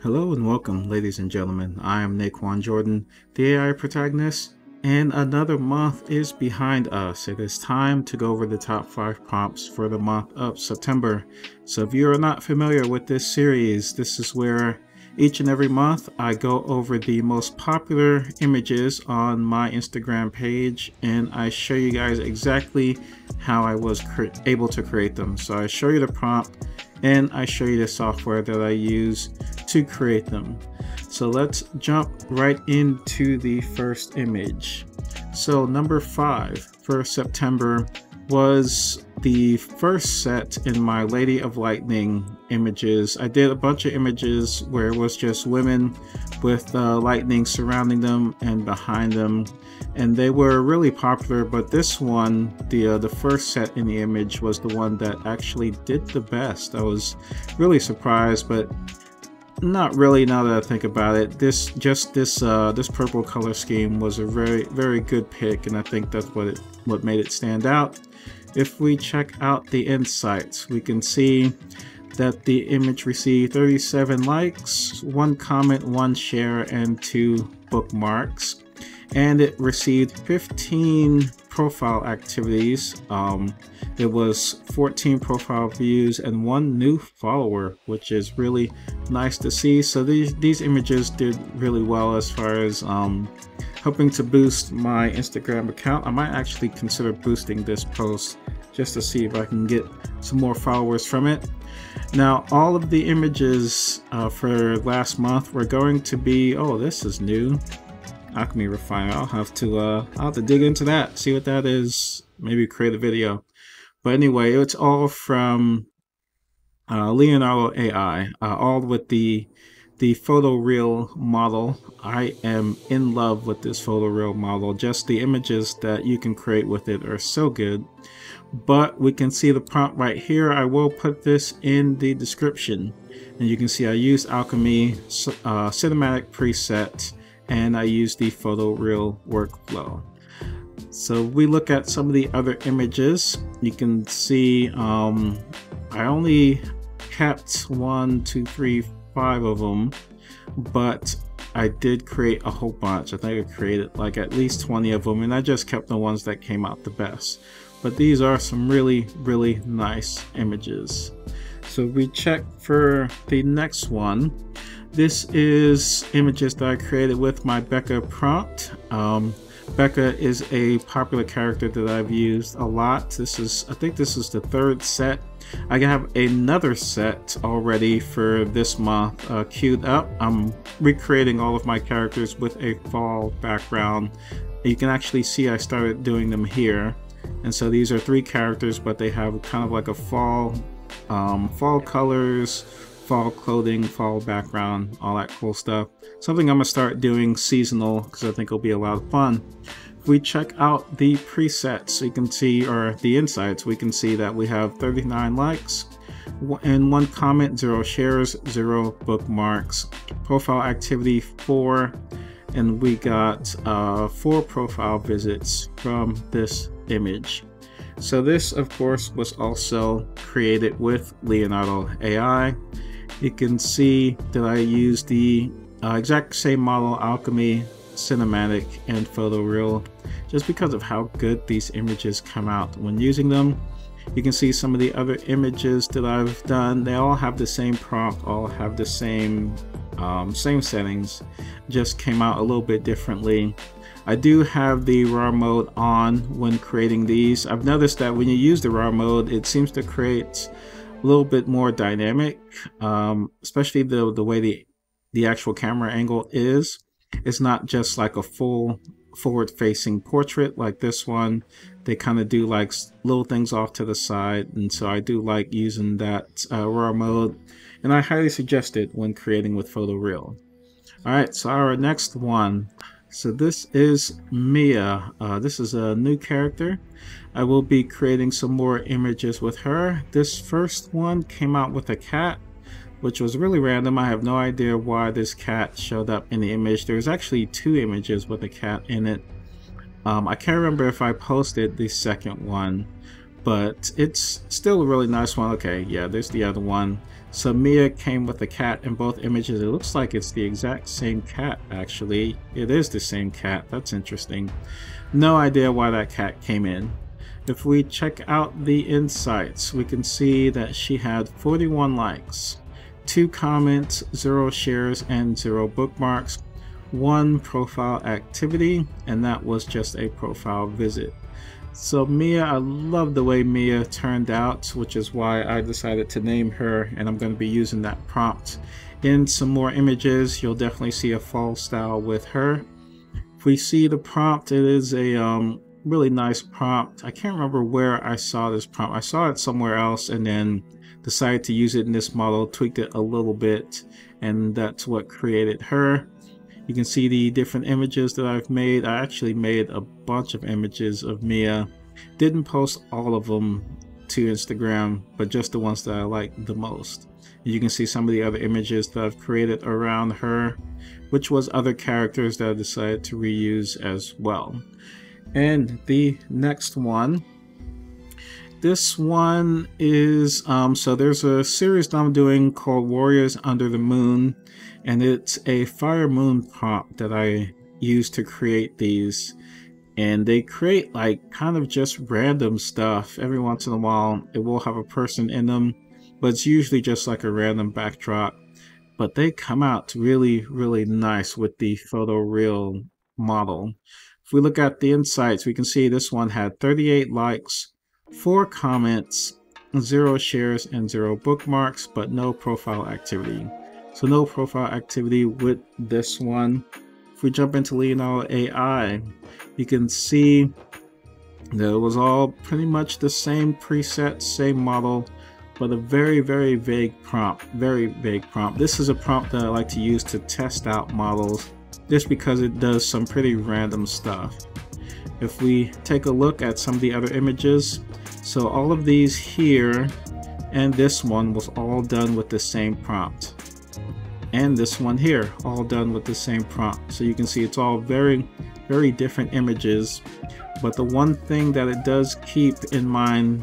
Hello and welcome, ladies and gentlemen. I am Naquan Jordan, the AI protagonist, and another month is behind us. It is time to go over the top 5 prompts for the month of September. So if you are not familiar with this series, this is where each and every month I go over the most popular images on my Instagram page and I show you guys exactly how I was able to create them. So I show you the prompt and I show you the software that I use to create them. So let's jump right into the first image. So number 5 for September was the first set in my Lady of Lightning images. I did a bunch of images where it was just women with lightning surrounding them and behind them, and they were really popular, but this one, the first set in the image, was the one that actually did the best. I was really surprised, but not really now that I think about it. This purple color scheme was a very good pick, and I think that's what made it stand out. If we check out the insights, we can see that the image received 37 likes, 1 comment, 1 share, and 2 bookmarks. And it received 15 profile activities. It was 14 profile views and 1 new follower, which is really nice to see. So these images did really well as far as helping to boost my Instagram account. I might actually consider boosting this post just to see if I can get some more followers from it. Now, all of the images for last month were going to be, oh, this is new, Alchemy Refiner. I'll have to dig into that, see what that is, maybe create a video. But anyway, it's all from Leonardo AI, all with the PhotoReal model. I am in love with this PhotoReal model. Just the images that you can create with it are so good. But we can see the prompt right here. I will put this in the description, and you can see I used Alchemy cinematic preset, and I use the PhotoReal workflow. So we look at some of the other images. You can see I only kept 1, 2, 3, 5 of them, but I did create a whole bunch. I think I created like at least 20 of them, and I just kept the ones that came out the best. But these are some really nice images. So we check for the next one. This is images that I created with my Bokeh prompt. Bokeh is a popular character that I've used a lot. I think this is the 3rd set. I have another set already for this month queued up. I'm recreating all of my characters with a fall background. You can actually see I started doing them here. And so these are 3 characters, but they have kind of like a fall colors, fall clothing, fall background, all that cool stuff. Something I'm gonna start doing seasonal because I think it'll be a lot of fun. If we check out the presets, you can see, or the insights, we can see that we have 39 likes and 1 comment, 0 shares, 0 bookmarks, profile activity 4, and we got 4 profile visits from this image. So this, of course, was also created with Leonardo AI. You can see that I used the exact same model, Alchemy, Cinematic, and PhotoReal, just because of how good these images come out when using them. You can see some of the other images that I've done. They all have the same prompt, all have the same settings, just came out a little bit differently. I do have the raw mode on when creating these. I've noticed that when you use the raw mode, it seems to create a little bit more dynamic, especially the way the actual camera angle is. It's not just like a full forward-facing portrait like this one. They kind of do like little things off to the side, and so I do like using that raw mode, and I highly suggest it when creating with PhotoReal. Alright, so our next one. So this is Mia. This is a new character. I will be creating some more images with her. This first one came out with a cat, which was really random. I have no idea why this cat showed up in the image. There's actually 2 images with a cat in it. I can't remember if I posted the second one, but it's still a really nice one. Okay, yeah, there's the other one. So Mia came with a cat in both images. It looks like it's the exact same cat, actually. It is the same cat. That's interesting. No idea why that cat came in. If we check out the insights, we can see that she had 41 likes, 2 comments, 0 shares, and 0 bookmarks, 1 profile activity, and that was just a profile visit. So Mia, I love the way Mia turned out, which is why I decided to name her, and I'm going to be using that prompt in some more images. You'll definitely see a fall style with her. If we see the prompt, it is a really nice prompt. I can't remember where I saw this prompt. I saw it somewhere else and then decided to use it in this model, tweaked it a little bit, and that's what created her. You can see the different images that I've made. I actually made a bunch of images of Mia. Didn't post all of them to Instagram, but just the ones that I like the most. You can see some of the other images that I've created around her, which was other characters that I decided to reuse as well. And the next one, this one is, so there's a series that I'm doing called Warriors Under the Moon, and it's a fire moon prompt that I use to create these. And they create like kind of just random stuff. Every once in a while it will have a person in them, but it's usually just like a random backdrop. But they come out really, really nice with the PhotoReal model. If we look at the insights, we can see this one had 38 likes, 4 comments, 0 shares, and 0 bookmarks, but no profile activity. So no profile activity with this one. If we jump into Leonardo AI, you can see that it was all pretty much the same preset, same model, but a very, very vague prompt. Very vague prompt. This is a prompt that I like to use to test out models, just because it does some pretty random stuff. If we take a look at some of the other images, so all of these here and this one was all done with the same prompt. And this one here, all done with the same prompt. So you can see it's all very, very different images. But the one thing that it does keep in mind,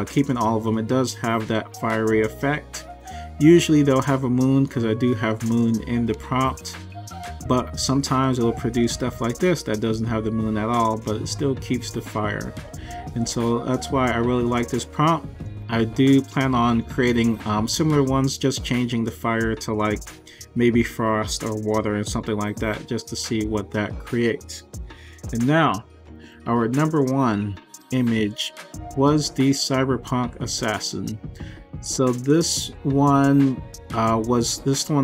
keeping all of them, it does have that fiery effect. Usually they'll have a moon, because I do have moon in the prompt. But sometimes it'll produce stuff like this that doesn't have the moon at all, but it still keeps the fire. And so that's why I really like this prompt. I do plan on creating similar ones, just changing the fire to like maybe frost or water and something like that, just to see what that creates. And now, our number 1 image was the Cyberpunk Assassin. So this one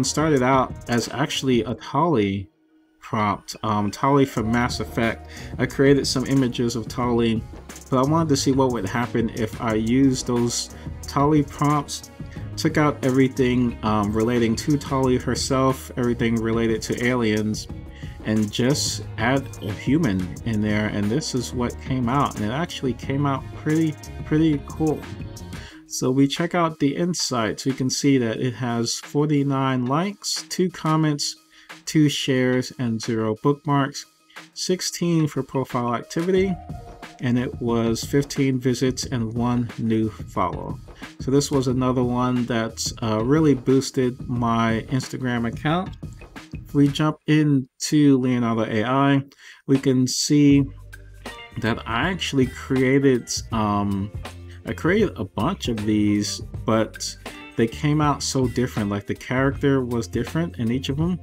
started out as actually a Tali prompt, Tali from Mass Effect. I created some images of Tali, but I wanted to see what would happen if I used those Tali prompts, took out everything relating to Tali herself, everything related to aliens, and just add a human in there, and this is what came out, and it actually came out pretty cool. So we check out the insights, we can see that it has 49 likes, 2 comments, 2 shares, and 0 bookmarks, 16 for profile activity, and it was 15 visits and 1 new follow. So this was another one that's really boosted my Instagram account. If we jump into Leonardo AI, we can see that I actually created a bunch of these, but they came out so different. Like the character was different in each of them.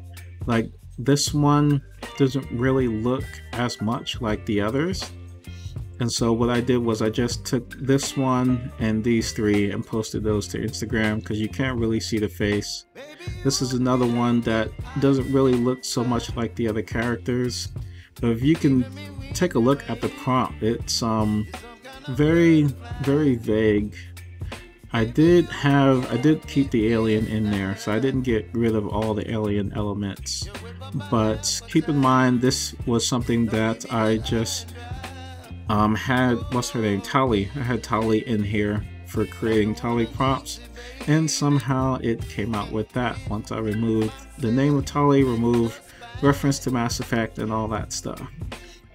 Like this one doesn't really look as much like the others. And so what I did was I just took this one and these 3 and posted those to Instagram, because you can't really see the face. This is another one that doesn't really look so much like the other characters. But if you can take a look at the prompt, it's very, very vague. I did keep the alien in there, so I didn't get rid of all the alien elements. But keep in mind, this was something that I just had, what's her name, Tali. I had Tali in here for creating Tali prompts, and somehow it came out with that once I removed the name of Tali, removed reference to Mass Effect and all that stuff.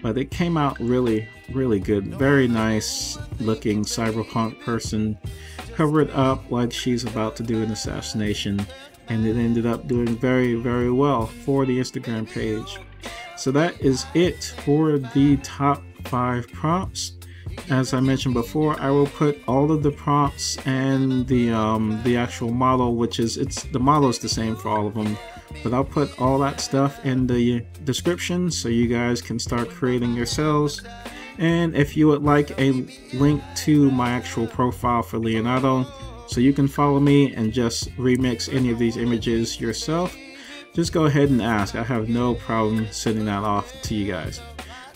But it came out really, really good. Very nice looking cyberpunk person. cover it up like she's about to do an assassination, and it ended up doing very, very well for the Instagram page. So that is it for the top 5 prompts. As I mentioned before, I will put all of the prompts and the actual model, which is the model is the same for all of them, but I'll put all that stuff in the description so you guys can start creating yourselves. And if you would like a link to my actual profile for Leonardo, so you can follow me and just remix any of these images yourself, just go ahead and ask. I have no problem sending that off to you guys.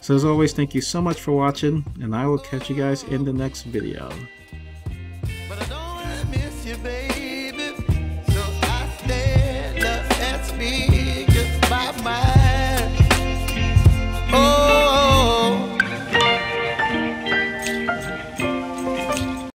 So as always, thank you so much for watching, and I will catch you guys in the next video. But I don't wanna miss you, baby. So I stand up, that's me.